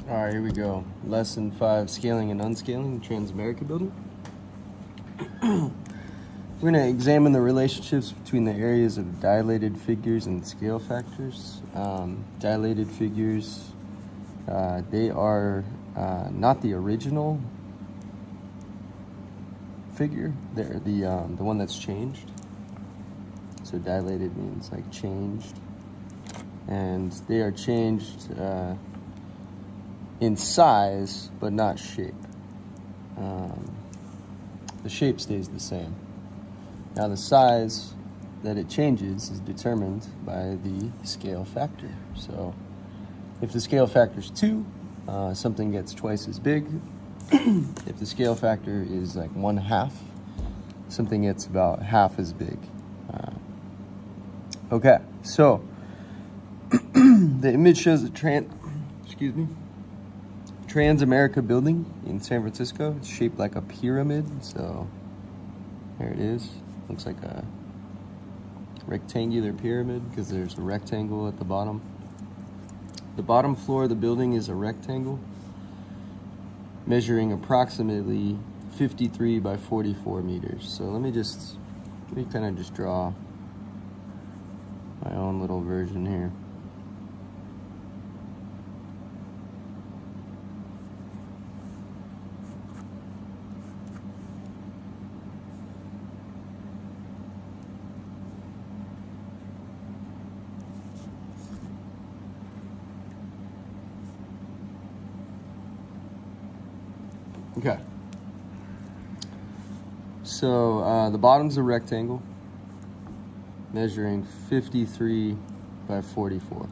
All right, here we go. Lesson 5, Scaling and Unscaling, Transamerica Building. We're going to examine the relationships between the areas of dilated figures and scale factors. Dilated figures, they are not the original figure. They're the one that's changed. So dilated means like changed. And they are changed in size, but not shape. The shape stays the same. Now the size that it changes is determined by the scale factor. So if the scale factor is 2, something gets twice as big. If the scale factor is like 1/2, something gets about half as big. Okay, so the image shows a Transamerica building in San Francisco. It's shaped like a pyramid, so there it is. Looks like a rectangular pyramid because there's a rectangle at the bottom. The bottom floor of the building is a rectangle measuring approximately 53 by 44 meters. So let me kind of just draw my own little version here. Okay, so the bottom's a rectangle measuring 53 by 44.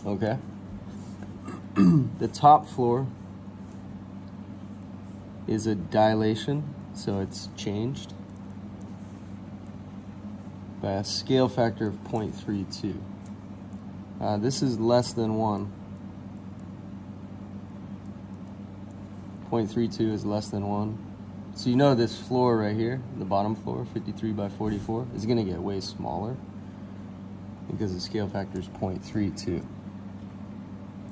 Okay, the top floor is a dilation, so it's changed by a scale factor of 0.32. This is less than 1. 0.32 is less than 1. So you know this floor right here, the bottom floor, 53 by 44, is going to get way smaller because the scale factor is 0.32.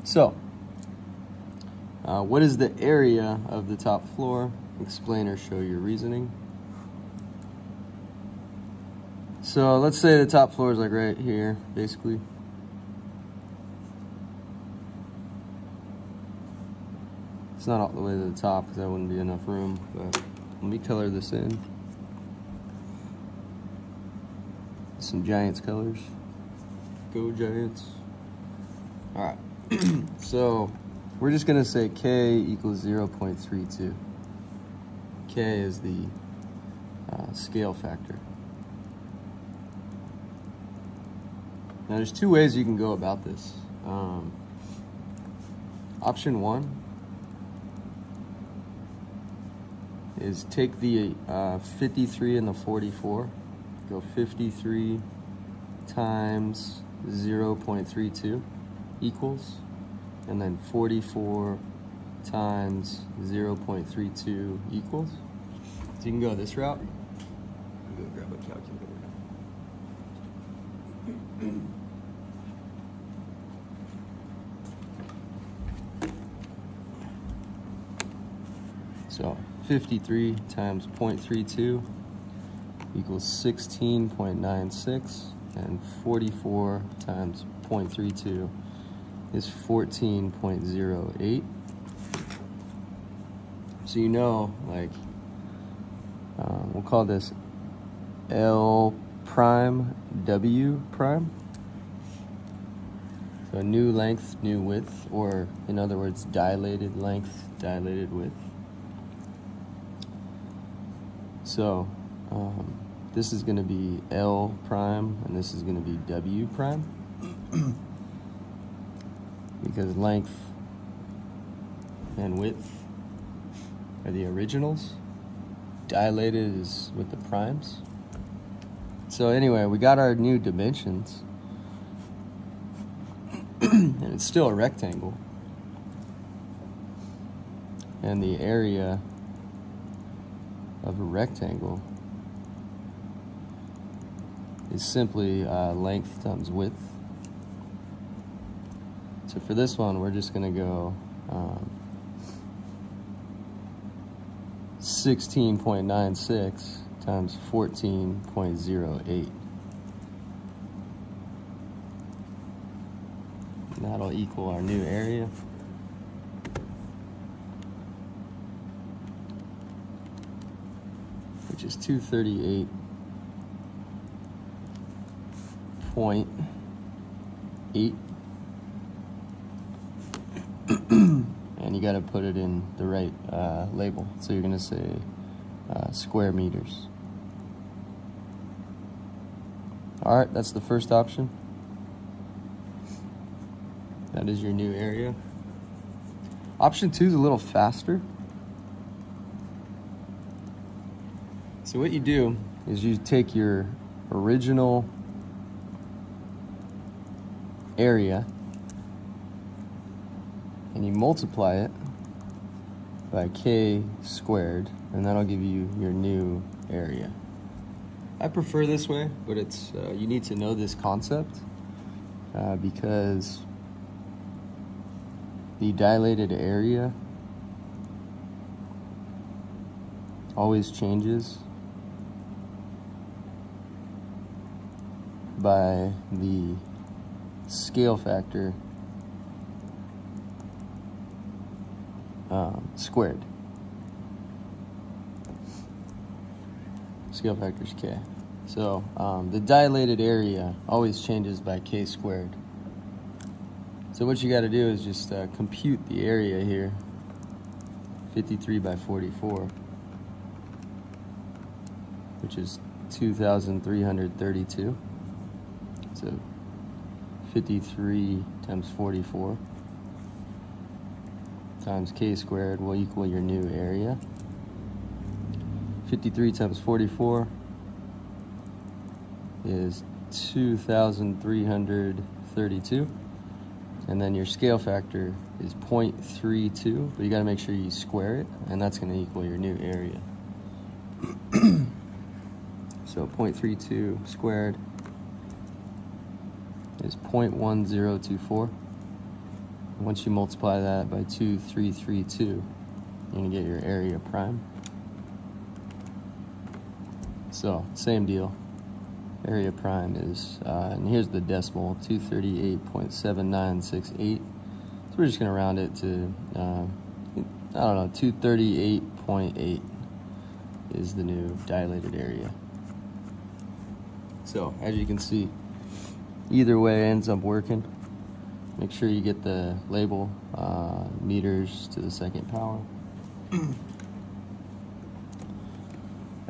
So, what is the area of the top floor? Explain or show your reasoning. So let's say the top floor is like right here, basically. It's not all the way to the top because that wouldn't be enough room, but let me color this in. Some Giants colors. Go Giants. All right, so we're just gonna say K equals 0.32. K is the scale factor. Now there's 2 ways you can go about this. Option 1 is take the 53 and the 44, go 53 times 0.32 equals, and then 44 times 0.32 equals. So you can go this route. I'll go grab a calculator. So 53 times 0.32 equals 16.96, and 44 times 0.32 is 14.08. So you know, like, we'll call this L prime W prime. So new length, new width, or in other words, dilated length, dilated width. So this is going to be L prime, and this is going to be W prime, because length and width are the originals. Dilated is with the primes. So anyway, we got our new dimensions, and it's still a rectangle, and the area of a rectangle is simply length times width. So for this one, we're just going to go 16.96 times 14.08. And that'll equal our new area. Which is 238.8. And you got to put it in the right label. So you're going to say square meters. All right, that's the first option. That is your new area. Option 2 is a little faster. So what you do is you take your original area and you multiply it by k squared, and that'll give you your new area. I prefer this way, but it's you need to know this concept because the dilated area always changes by the scale factor squared. Scale factor is k. So the dilated area always changes by k squared. So what you got to do is just compute the area here, 53 by 44, which is 2,332. So 53 times 44 times k squared will equal your new area. 53 times 44 is 2,332. And then your scale factor is 0.32, but you got to make sure you square it, and that's going to equal your new area. So 0.32 squared is 0.1024. Once you multiply that by 2,332, you're going to get your area prime. So same deal. Area prime is, and here's the decimal, 238.7968. So we're just going to round it to, I don't know, 238.8 is the new dilated area. So as you can see, either way ends up working. Make sure you get the label, meters to the second power.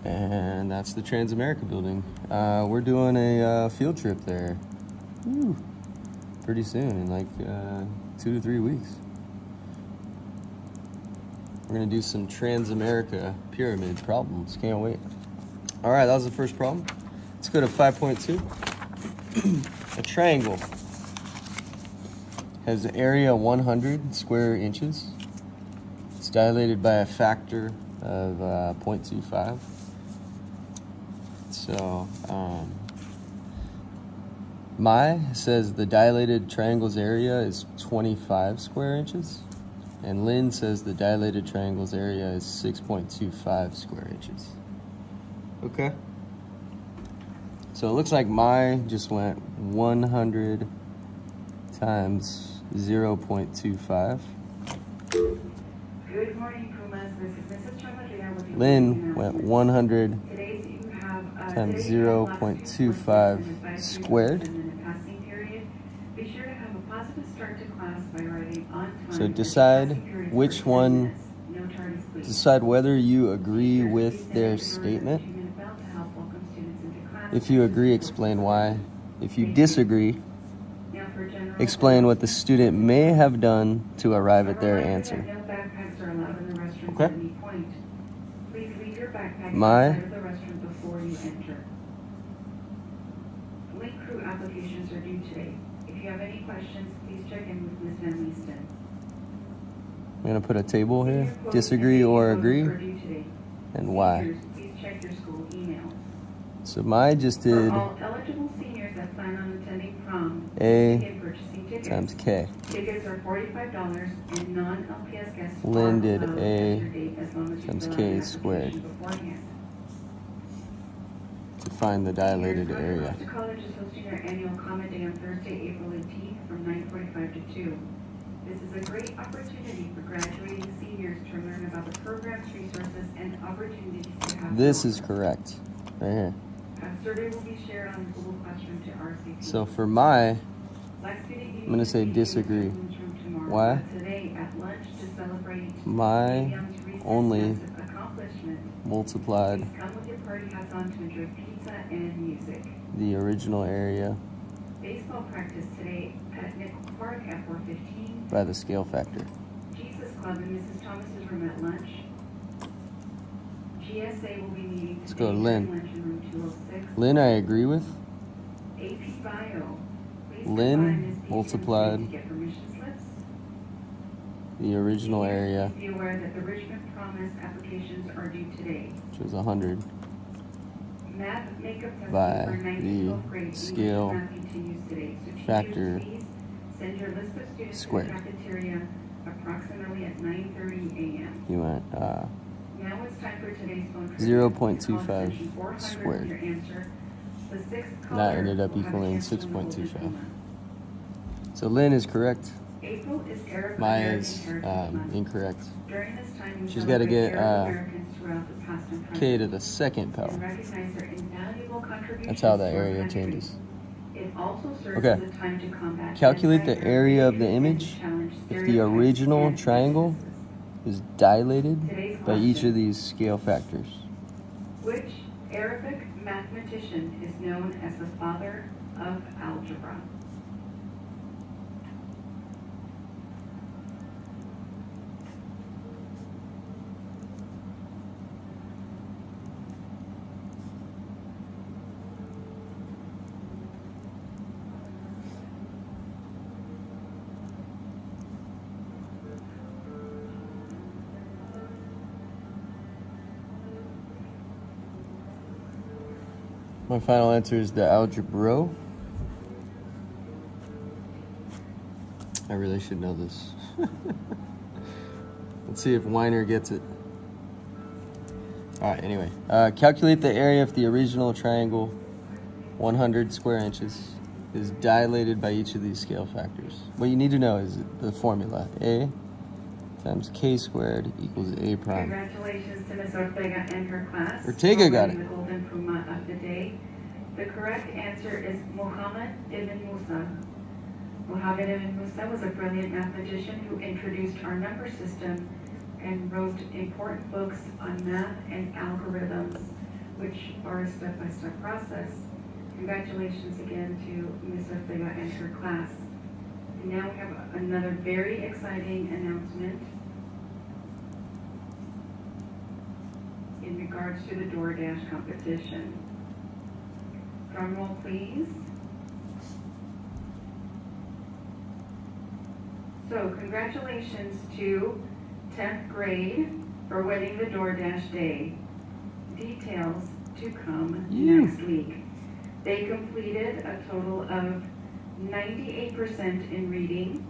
And that's the Transamerica building. We're doing a field trip there pretty soon, in like 2 to 3 weeks. We're gonna do some Transamerica pyramid problems. Can't wait. All right, that was the first problem. Let's go to 5.2. A triangle has area 100 square inches. It's dilated by a factor of 0.25. So, Mai says the dilated triangle's area is 25 square inches. And Lynn says the dilated triangle's area is 6.25 square inches. Okay. So it looks like Mai just went 100 times 0.25. Good morning, Pumas. This is Mrs. Chamadria with you. Lynn went 100 times 0.25 squared. Be sure to have a positive start to class by writing on time. So decide which one, decide whether you agree with their statement. If you agree, explain why. If you disagree, explain what the student may have done to arrive at their answer. Okay? Mai? Link crew applications are due today. If you have any questions, please check in with Ms. Van Leesten. I'm going to put a table here. Disagree or agree, and why. Please check your school emails. So Mai just did For all eligible seniors that plan on attending prom, A, begin purchasing tickets. times K. Tickets are $45 and non-LPS guests Lynn are did allowed A at your date as long as you times fill out K an squared. application beforehand. To find the dilated area. Costa College is hosting their annual Comet Day on Thursday, April 18th from 9:45 to 2. This is a great opportunity for graduating seniors to learn about the programs, resources, and opportunities to have. This is correct, right here. A survey will be shared on Google Classroom to RCP. So for my, I'm going to say disagree. Why? Today at lunch to celebrate My only accomplishment. multiplied Come with your party hats on to enjoy pizza and music. the original area Baseball practice today at Nickel Park at 4:15. by the scale factor. Jesus Club in Mrs. Thomas's room at lunch. GSA will be meeting Let's go to today Lynn. in lunch in room 206. Lynn, I agree with. AP Bio. Please Lynn come by Ms. Beecham multiplied to get permission slips. the original Seniors, area, please be aware that the Richmond Promise applications are due today. which was 100, Math makeup testing by for 9th the and 12th grade English scale math continues today. So teachers, factor please send your list of students squared. to the cafeteria approximately at 9:30 a.m. You went Now it's time for today's phone trivia. 0.25 Call extension 400 squared. with your answer. The sixth That caller ended up will have a equaling chance to win a gold 6.25. diploma. So Lynn is correct. April is Arab My American is Heritage Month. incorrect. During this time, we She's gotta celebrate get, Arab Americans throughout the past and present. K to the second power. And recognize their invaluable contributions That's how that to our area country. changes. It also serves Okay. as a time to combat Calculate the area of the anti-Americanism image and challenge if the stereotypes original and triangle prejudices. is dilated Today's by each question. of these scale factors. Which Arabic mathematician is known as the father of algebra? My final answer is the algebra. I really should know this. Let's see if Weiner gets it. All right, anyway. Calculate the area if the original triangle, 100 square inches, is dilated by each of these scale factors. What you need to know is the formula. A times K squared equals A prime. Congratulations to Ms. Ortega and her class. Ortega for got winning it. The Golden Puma of the day. The correct answer is Muhammad ibn Musa. Muhammad ibn Musa was a brilliant mathematician who introduced our number system and wrote important books on math and algorithms, which are a step-by-step process. Congratulations again to Ms. Ortega and her class. And now we have another very exciting announcement in regards to the DoorDash competition. Drum roll, please. So congratulations to 10th grade for winning the DoorDash Day. Details to come next week. They completed a total of 98% in reading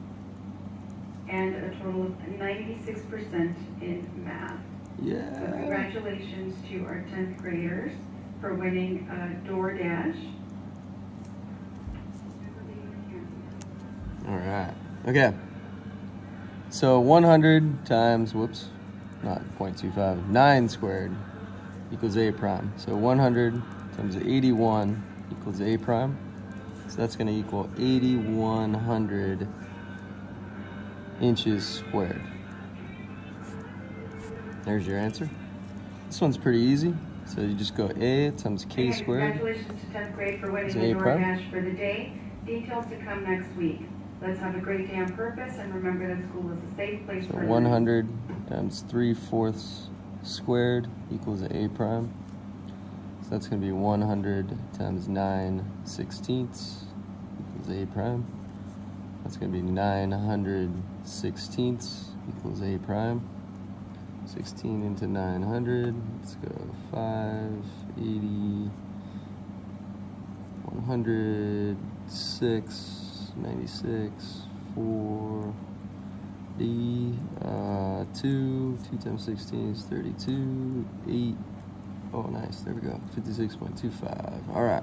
and a total of 96% in math. So Yeah. congratulations to our 10th graders for winning DoorDash. All right. Okay. So 100 times, whoops, not 0.25, 9 squared equals A prime. So 100 times 81 equals A prime. So that's going to equal 8,100 inches squared. There's your answer. This one's pretty easy. So you just go A times K Again, squared. congratulations to 10th grade for winning Is the it A prime? DoorDash for the day. Details to come next week. Let's have a great day on purpose and remember that school is a safe place So for learning. 100 times 3/4 squared equals A prime. So that's going to be 100 times 9/16 equals A prime. That's going to be 900/16 equals A prime. 16 into 900, let's go 580, 106, 96, 4, D, 2 times 16 is 32, 8, oh nice, there we go, 56.25, all right.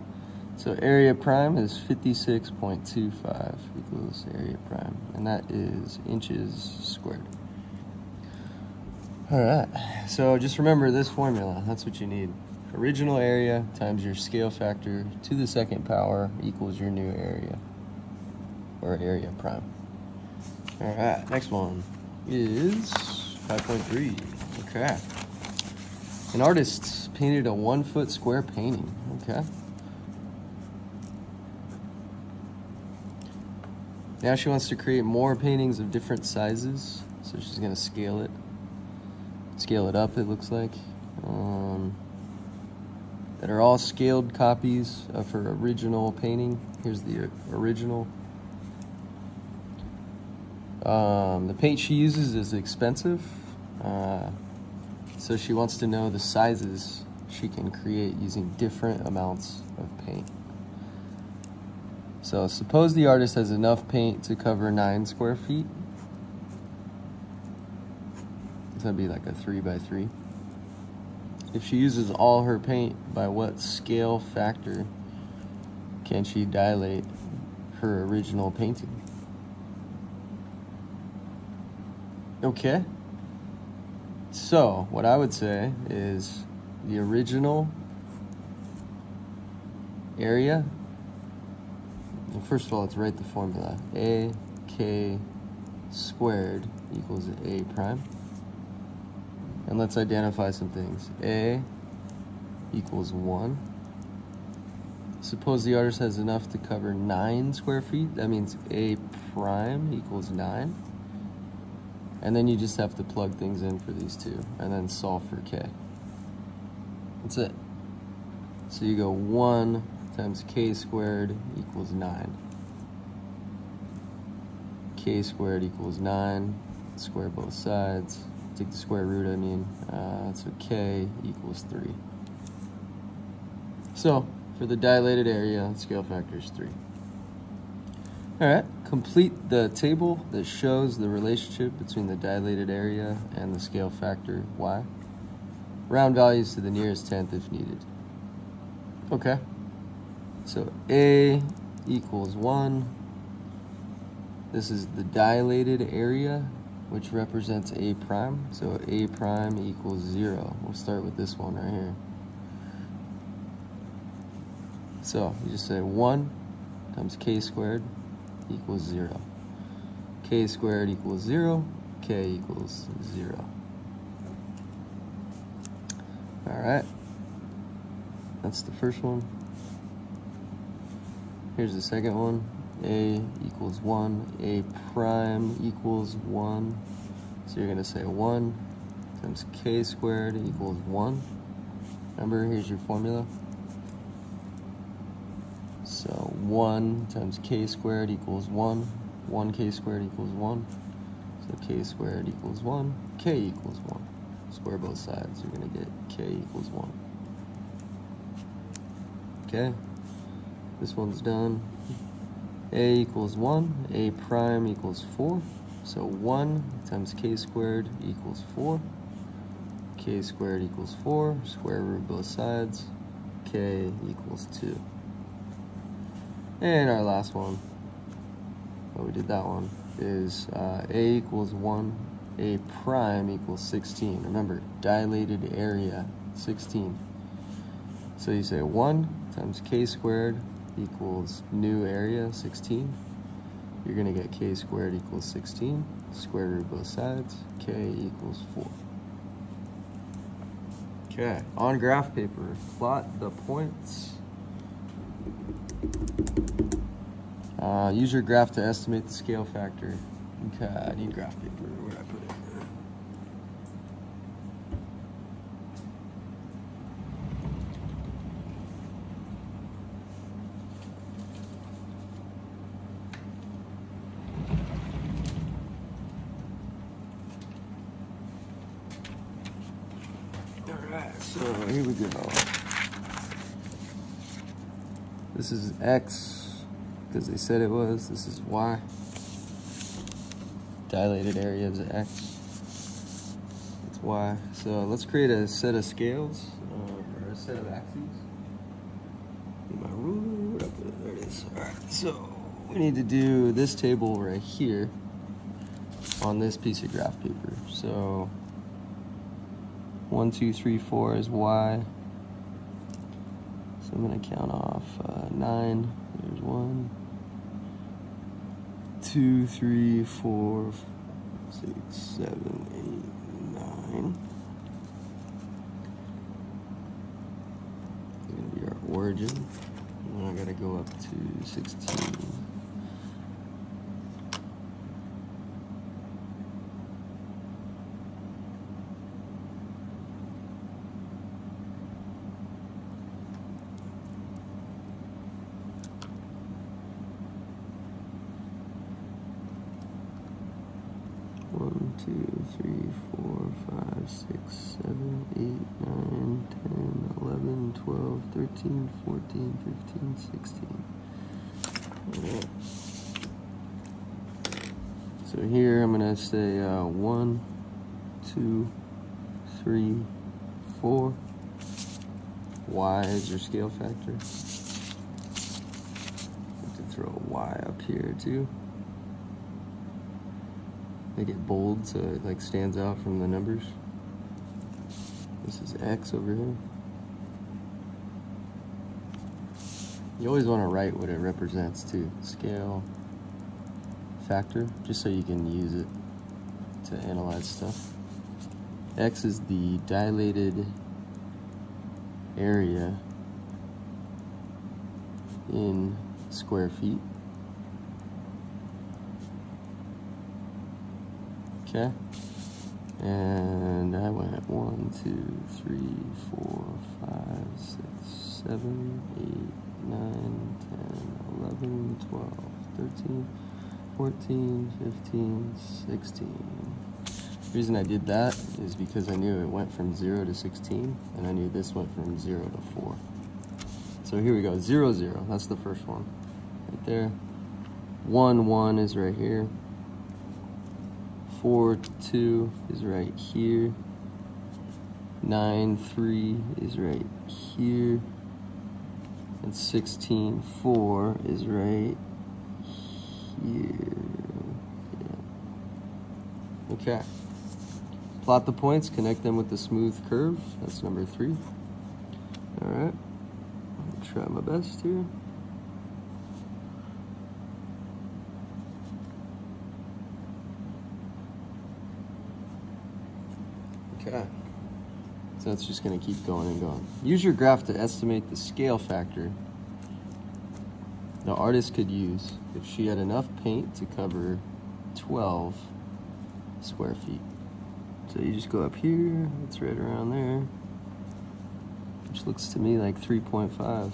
So area prime is 56.25 equals area prime, and that is inches squared. All right, so just remember this formula, that's what you need. Original area times your scale factor to the second power equals your new area, or area prime. All right, next one is 5.3, okay. An artist painted a 1 foot square painting, okay. Now she wants to create more paintings of different sizes, so she's gonna scale it up, it looks like. That are all scaled copies of her original painting. Here's the original. The paint she uses is expensive, so she wants to know the sizes she can create using different amounts of paint. So suppose the artist has enough paint to cover 9 square feet. It's gonna be like a 3 by 3. If she uses all her paint, by what scale factor can she dilate her original painting? Okay. So what I would say is the original area. Well, first of all, let's write the formula. AK squared equals A prime. And let's identify some things. A equals 1. Suppose the artist has enough to cover 9 square feet. That means A prime equals 9. And then you just have to plug things in for these two and then solve for K. That's it. So you go 1 times K squared equals 9. K squared equals 9. Square both sides. Take the square root, I mean. So K equals 3. So for the dilated area, scale factor is 3. All right, complete the table that shows the relationship between the dilated area and the scale factor Y. Round values to the nearest tenth if needed. Okay, so A equals 1. This is the dilated area, which represents A prime. So A prime equals 0. We'll start with this one right here. So you just say 1 times K squared equals 0. K squared equals 0. K equals 0. All right. That's the first one. Here's the second one. A equals 1. A prime equals 1. So you're going to say 1 times K squared equals 1. Remember, here's your formula. So 1 times K squared equals 1. 1 K squared equals 1. So K squared equals 1. K equals 1. Square both sides. You're going to get K equals 1. Okay. This one's done. A equals 1. A prime equals 4. So 1 times K squared equals 4. K squared equals 4. Square root both sides. K equals 2. And our last one, we did that one, is A equals 1, A prime equals 16. Remember, dilated area, 16. So you say 1 times K squared equals new area, 16. You're going to get K squared equals 16. Square root both sides. K equals 4. Okay, on graph paper, plot the points. Use your graph to estimate the scale factor. Okay, I need graph paper. Where did I put it? Alright, so here we go. This is X. because they said it was. This is y. Dilated area is x. It's y. So let's create a set of scales, or a set of axes. Need my ruler. There it is. All right. So we need to do this table right here on this piece of graph paper. So 1, 2, 3, 4 is y. So I'm going to count off 9. There's 1, 2, 3, 4, 6, 7, 8, 9. It's going to be our origin. And then I got to go up to 16. One, 2, 3, 4, 5, 6, 7, 8, 9, 10, 11, 12, 13, 14, 15, 16. So here I'm going to say 1, 2, 3, 4. Y is your scale factor. You can throw a Y up here too. Make it bold so it like stands out from the numbers. This is X over here. You always want to write what it represents too. Scale factor, just so you can use it to analyze stuff. X is the dilated area in square feet. Okay, and I went 1, 2, 3, 4, 5, 6, 7, 8, 9, 10, 11, 12, 13, 14, 15, 16. The reason I did that is because I knew it went from 0 to 16, and I knew this went from 0 to 4. So here we go, 0, 0, that's the first one, right there. 1, 1 is right here. 4, 2 is right here. 9, 3 is right here. And 16, 4 is right here. Yeah. Okay. Plot the points, connect them with the smooth curve. That's number 3. All right. I'll try my best here. Okay, so it's just going to keep going and going. Use your graph to estimate the scale factor the artist could use if she had enough paint to cover 12 square feet. So you just go up here, it's right around there, which looks to me like 3.5.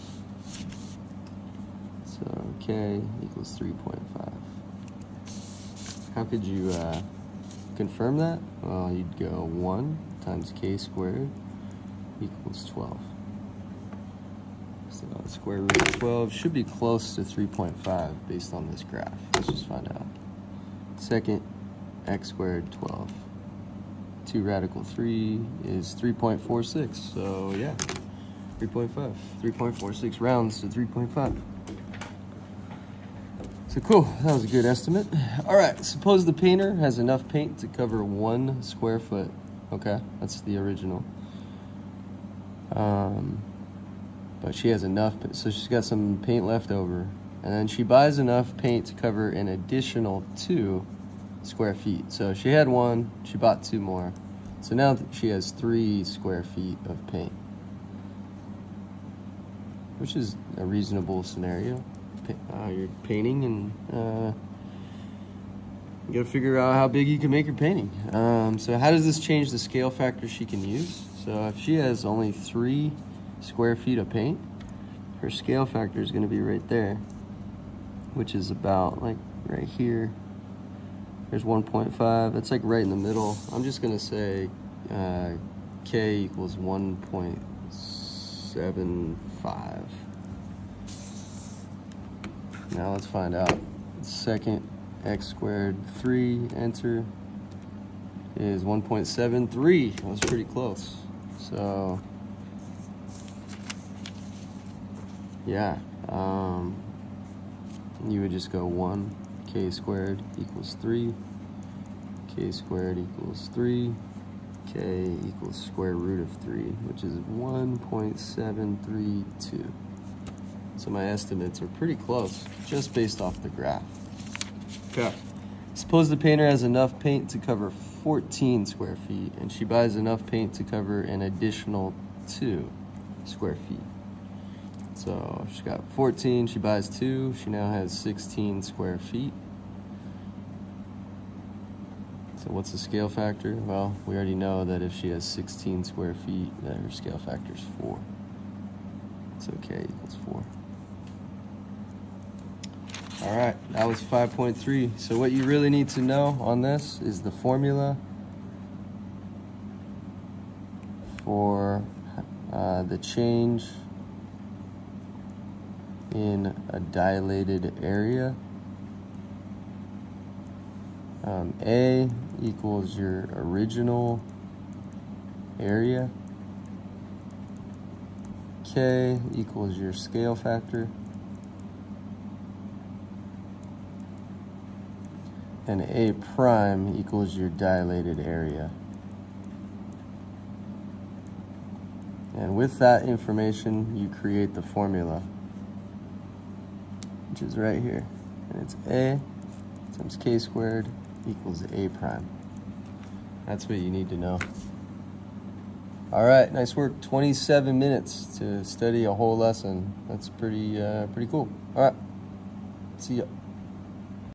So K equals 3.5. How could you confirm that? Well, you'd go 1 times K squared equals 12. So square root of 12 should be close to 3.5 based on this graph. Let's just find out. Second, x squared 12. 2 radical 3 is 3.46. So yeah, 3.5. 3.46 rounds to 3.5. So cool, that was a good estimate. All right, suppose the painter has enough paint to cover 1 square foot. Okay, that's the original. But she has enough, so she's got some paint left over. And then she buys enough paint to cover an additional 2 square feet. So she had 1, she bought 2 more. So now she has 3 square feet of paint, which is a reasonable scenario. You're painting and you gotta figure out how big you can make your painting. So how does this change the scale factor she can use? So if she has only 3 square feet of paint, her scale factor is gonna be right there, which is about like right here. There's 1.5, that's like right in the middle. I'm just gonna say K equals 1.75. Now let's find out. Second x squared 3, enter, is 1.73. That was pretty close. So, yeah, you would just go 1 k squared equals 3, k squared equals 3, k equals square root of 3, which is 1.732. So my estimates are pretty close, just based off the graph. Okay. Suppose the painter has enough paint to cover 14 square feet, and she buys enough paint to cover an additional 2 square feet. So she got 14, she buys 2, she now has 16 square feet. So what's the scale factor? Well, we already know that if she has 16 square feet, that her scale factor is 4. So k equals 4. All right, that was 5.3. So what you really need to know on this is the formula for the change in a dilated area. A equals your original area. K equals your scale factor. And A prime equals your dilated area. And with that information, you create the formula, which is right here. And it's A times k squared equals A prime. That's what you need to know. All right, nice work. 27 minutes to study a whole lesson. That's pretty cool. All right, see ya.